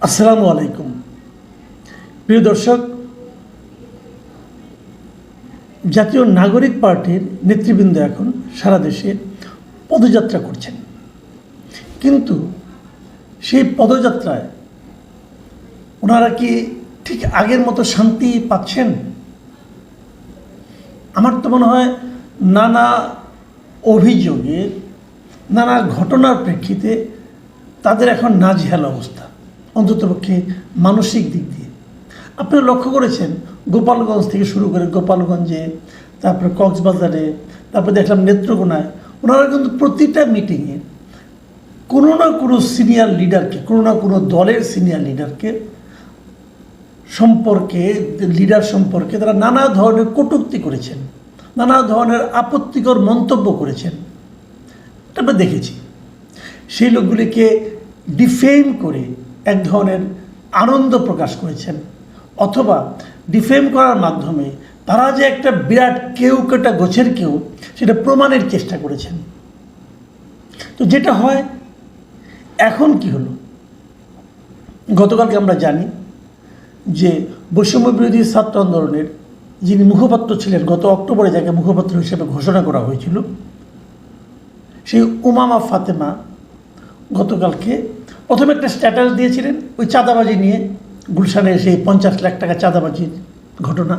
আসসালামু আলাইকুম প্রিয় দর্শক, জাতীয় নাগরিক পার্টির নেতৃবৃন্দ এখন সারা দেশে পদযাত্রা করছেন, কিন্তু সেই পদযাত্রায় ওনারা কি ঠিক আগের মতো শান্তি পাচ্ছেন? আমার তো মনে হয় নানা অভিযোগে, নানা ঘটনার প্রেক্ষিতে তাদের এখন নাজেহাল অবস্থা, অন্ততপক্ষে মানসিক দিক দিয়ে। আপনারা লক্ষ্য করেছেন গোপালগঞ্জ থেকে শুরু করে গোপালগঞ্জে, তারপরে কক্সবাজারে, তারপরে দেখলাম নেত্রকোনায়, ওনারা কিন্তু প্রতিটা মিটিংয়ে কোনো না কোনো সিনিয়র লিডারকে, কোনো না কোনো দলের সিনিয়র লিডারকে লিডার সম্পর্কে তারা নানা ধরনের কটূক্তি করেছেন, নানা ধরনের আপত্তিকর মন্তব্য করেছেন। এটা আমরা দেখেছি। সেই লোকগুলিকে ডিফেম করে এক ধরনের আনন্দ প্রকাশ করেছেন, অথবা ডিফেম করার মাধ্যমে তারা যে একটা বিরাট কেউ কেটা গোছের কেউ, সেটা প্রমাণের চেষ্টা করেছেন। তো যেটা হয়, এখন কি হলো, গতকালকে আমরা জানি যে বৈষম্য বিরোধী ছাত্র আন্দোলনের যিনি মুখপাত্র ছিলেন, গত অক্টোবরে যাকে মুখপাত্র হিসেবে ঘোষণা করা হয়েছিল, সেই উমামা ফাতেমা গতকালকে প্রথমে একটা স্ট্যাটাস দিয়েছিলেন ওই চাঁদাবাজি নিয়ে, গুলশানের সেই 50 লাখ টাকা চাঁদাবাজির ঘটনা,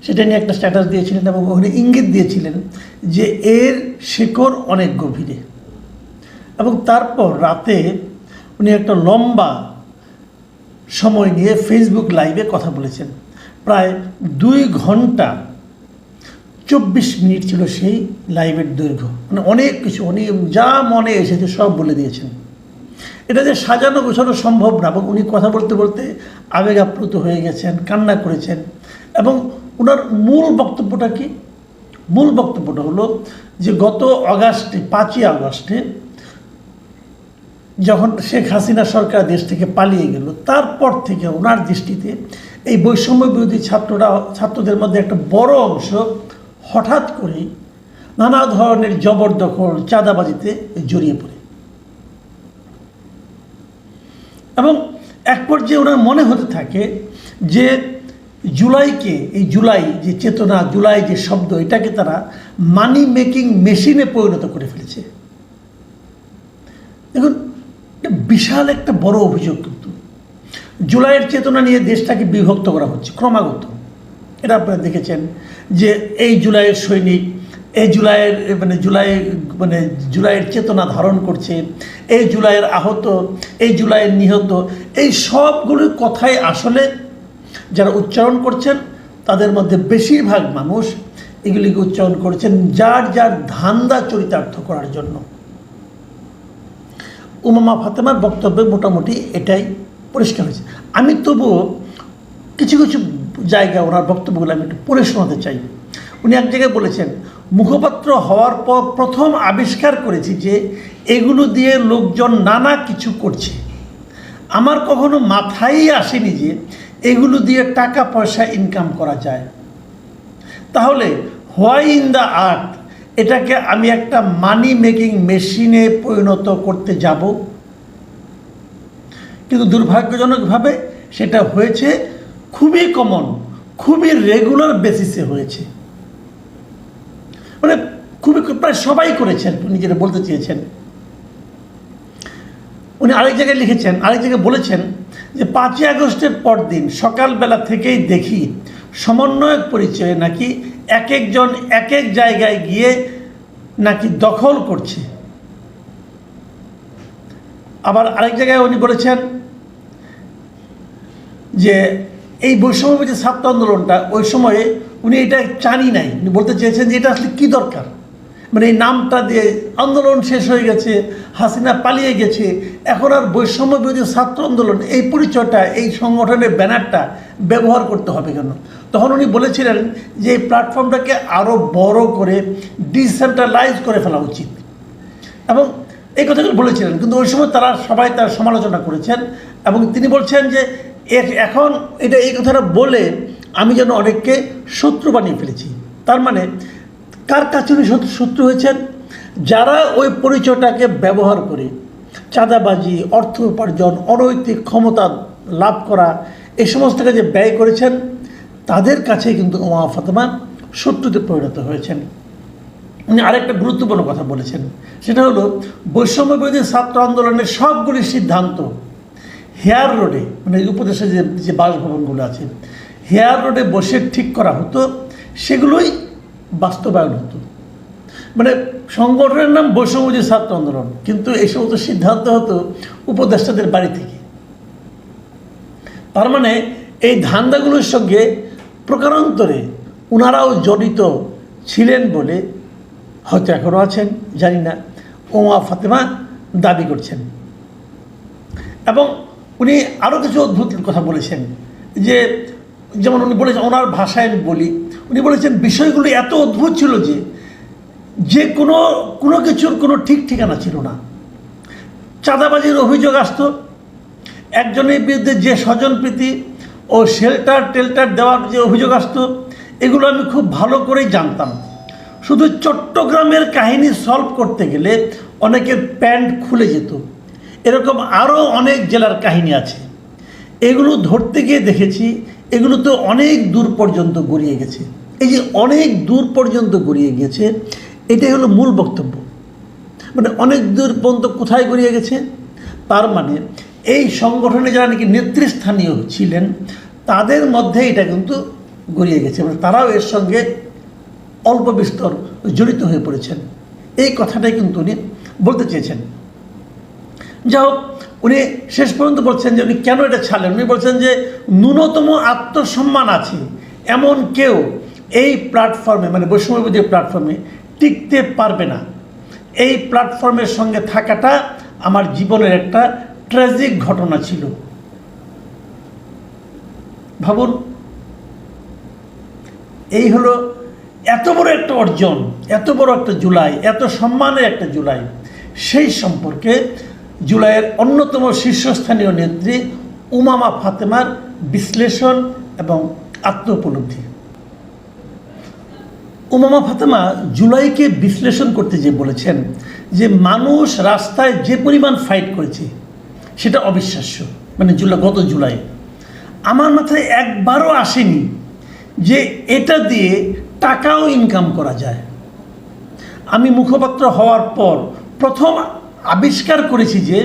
সেটা নিয়ে একটা স্ট্যাটাস দিয়েছিলেন এবং ওখানে ইঙ্গিত দিয়েছিলেন যে এর শেকড় অনেক গভীরে। এবং তারপর রাতে উনি একটা লম্বা সময় নিয়ে ফেসবুক লাইভে কথা বলেছেন। প্রায় 2 ঘন্টা 24 মিনিট ছিল সেই লাইভের দৈর্ঘ্য। মানে অনেক কিছু, উনি যা মনে এসেছে সব বলে দিয়েছেন। এটা যে সাজানো গোছানো সম্ভব না, এবং উনি কথা বলতে বলতে আবেগ আপ্লুত হয়ে গেছেন, কান্না করেছেন। এবং ওনার মূল বক্তব্যটা কি? মূল বক্তব্যটা হলো যে গত আগস্টে, 5ই আগস্টে যখন শেখ হাসিনা সরকার দেশ থেকে পালিয়ে গেল, তারপর থেকে ওনার দৃষ্টিতে এই বৈষম্য বিরোধী ছাত্রদের মধ্যে একটা বড় অংশ হঠাৎ করেই নানা ধরনের জবরদখল, চাঁদাবাজিতে জড়িয়ে পড়ে। এবং এক পর্যায়ে ওনার মনে হতে থাকে যে জুলাইকে, এই জুলাই যে চেতনা, জুলাই যে শব্দ, এটাকে তারা মানি মেকিং মেশিনে পরিণত করে ফেলেছে। দেখুন, বিশাল একটা বড় অভিযোগ। কিন্তু জুলাইয়ের চেতনা নিয়ে দেশটাকে বিভক্ত করা হচ্ছে ক্রমাগত। এটা আপনারা দেখেছেন যে এই জুলাইয়ের সৈনিক, এই জুলাইয়ের চেতনা ধারণ করছে, এই জুলাইয়ের আহত, এই জুলাইয়ের নিহত, এই সবগুলোর কথাই আসলে যারা উচ্চারণ করছেন তাদের মধ্যে বেশিরভাগ মানুষ এগুলিকে উচ্চারণ করছেন যার যার ধান্দা চরিতার্থ করার জন্য। উমামা ফাতেমার বক্তব্যে মোটামুটি এটাই পরিষ্কার হয়েছে। আমি তবুও কিছু কিছু জায়গায় ওনার বক্তব্যগুলো আমি একটু পড়ে শোনাতে চাই। উনি এক জায়গায় বলেছেন, মুখপাত্র হওয়ার পর প্রথম আবিষ্কার করেছি যে এগুলো দিয়ে লোকজন নানা কিছু করছে। আমার কখনো মাথায় আসেনি যে এগুলো দিয়ে টাকা পয়সা ইনকাম করা যায়। তাহলে হোয়াই ইন দ্য আর্থ এটাকে আমি একটা মানি মেকিং মেশিনে পরিণত করতে যাব? কিন্তু দুর্ভাগ্যজনকভাবে সেটা হয়েছে খুবই কমন, খুবই রেগুলার বেসিসে হয়েছে। মানে খুবই প্রায় সবাই করেছেন, উনি যেটা বলতে চেয়েছেন। উনি আরেক জায়গায় লিখেছেন, আরেক জায়গায় বলেছেন যে 5ই আগস্টের পরদিন সকালবেলা থেকেই দেখি সমন্বয়ক পরিচয়ে নাকি এক একজন এক এক জায়গায় গিয়ে নাকি দখল করছে। আবার আরেক জায়গায় উনি বলেছেন যে এই বৈষম্যবিরোধী ছাত্র আন্দোলনটা ওই সময়ে উনি এটা জানি নাই। উনি বলতে চেয়েছেন যে এটা আসলে কী দরকার, মানে এই নামটা দিয়ে আন্দোলন শেষ হয়ে গেছে, হাসিনা পালিয়ে গেছে, এখন আর বৈষম্য বিরোধী ছাত্র আন্দোলন এই পরিচয়টা, এই সংগঠনের ব্যানারটা ব্যবহার করতে হবে কেন? তখন উনি বলেছিলেন যে এই প্ল্যাটফর্মটাকে আরও বড় করে ডিসেন্ট্রালাইজ করে ফেলা উচিত, এবং এই কথাগুলো বলেছিলেন। কিন্তু ওই সময় তারা সবাই তার সমালোচনা করেছেন, এবং তিনি বলছেন যে এখন এই কথাটা বলে আমি যেন অনেককে শত্রু বানিয়ে ফেলেছি। তার মানে কার কাছে উনি শত্রু হয়েছেন? যারা ওই পরিচয়টাকে ব্যবহার করে চাঁদাবাজি, অর্থ উপার্জন, অনৈতিক ক্ষমতা লাভ করা, এই সমস্ত কাজে ব্যয় করেছেন, তাদের কাছে কিন্তু উমামা ফাতেমা শত্রুতে পরিণত হয়েছেন। উনি আরেকটা গুরুত্বপূর্ণ কথা বলেছেন, সেটা হলো বৈষম্যবিরোধী ছাত্র আন্দোলনের সবগুলি সিদ্ধান্ত হেয়ার রোডে, মানে উপদেশে যে বাসভবনগুলো আছে, হেয়ার রোডে বসে ঠিক করা হতো, সেগুলোই বাস্তবায়ন হতো। মানে সংগঠনের নাম বৈষম্যবিরোধী ছাত্র আন্দোলন, কিন্তু এই সমস্ত সিদ্ধান্ত হতো উপদেষ্টাদের বাড়ি থেকে। তার মানে এই ধান্দাগুলোর সঙ্গে প্রকারান্তরে ওনারাও জড়িত ছিলেন বলে, হয়তো এখনও আছেন জানি না, উমামা ফাতেমা দাবি করছেন। এবং উনি আরও কিছু অদ্ভুত কথা বলেছেন, যে যেমন উনি বলেছেন, ওনার ভাষায় আমি বলি, উনি বলেছেন বিষয়গুলি এত অদ্ভুত ছিল যে কোনো কিছুর কোনো ঠিক ঠিকানা ছিল না। চাঁদাবাজির অভিযোগ আসতো, একজনের বিরুদ্ধে যে স্বজনপ্রীতি ও টেল্টার দেওয়ার যে অভিযোগ আসতো, এগুলো আমি খুব ভালো করেই জানতাম। শুধু চট্টগ্রামের কাহিনী সলভ করতে গেলে অনেকের প্যান্ট খুলে যেত। এরকম আরও অনেক জেলার কাহিনী আছে, এগুলো ধরতে গিয়ে দেখেছি এগুলো তো অনেক দূর পর্যন্ত গড়িয়ে গেছে। এই যে অনেক দূর পর্যন্ত গড়িয়ে গেছে, এটাই হলো মূল বক্তব্য। মানে অনেক দূর পর্যন্ত কোথায় গড়িয়ে গেছে, তার মানে এই সংগঠনে যারা নাকি নেতৃস্থানীয় ছিলেন তাদের মধ্যে এটা কিন্তু গড়িয়ে গেছে, মানে তারাও এর সঙ্গে অল্প বিস্তর জড়িত হয়ে পড়েছেন। এই কথাটাই কিন্তু উনি বলতে চেয়েছেন। যা হোক, উনি শেষ পর্যন্ত বলছেন যে উনি কেন এটা ছাড়লেন। উনি বলছেন যে ন্যূনতম আত্মসম্মান আছে এমন কেউ এই প্ল্যাটফর্মে, মানে বৈষম্যবিরোধী প্ল্যাটফর্মে টিকতে পারবে না। এই প্ল্যাটফর্মের সঙ্গে থাকাটা আমার জীবনের একটা ট্র্যাজিক ঘটনা ছিল। ভাবুন, এই হলো এত বড় একটা অর্জন, এত বড় একটা জুলাই, এত সম্মানের একটা জুলাই, সেই সম্পর্কে জুলাইয়ের অন্যতম শীর্ষস্থানীয় নেত্রী উমামা ফাতেমার বিশ্লেষণ এবং আত্ম উপলব্ধি। উমামা ফাতেমা জুলাইকে বিশ্লেষণ করতে যে বলেছেন যে মানুষ রাস্তায় যে পরিমাণ ফাইট করেছে সেটা অবিশ্বাস্য। মানে গত জুলাই আমার মাথায় একবারও আসেনি যে এটা দিয়ে টাকাও ইনকাম করা যায়। আমি মুখপাত্র হওয়ার পর প্রথম আবিষ্কার করেছি যে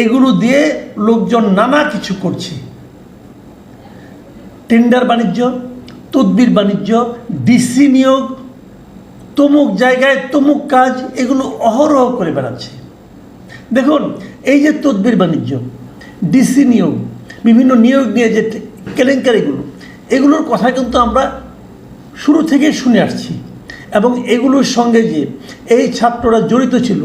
এগুলো দিয়ে লোকজন নানা কিছু করছে। টেন্ডার বাণিজ্য, তদবির বাণিজ্য, ডিসি নিয়োগ, তমুক জায়গায় তমুক কাজ, এগুলো অহরহ করে বেড়াচ্ছে। দেখুন, এই যে তদবির বাণিজ্য, ডিসি নিয়োগ, বিভিন্ন নিয়োগ নিয়ে যে কেলেঙ্কারিগুলো, এগুলোর কথা কিন্তু আমরা শুরু থেকে শুনে আসছি। এবং এগুলোর সঙ্গে যে এই ছাত্ররা জড়িত ছিল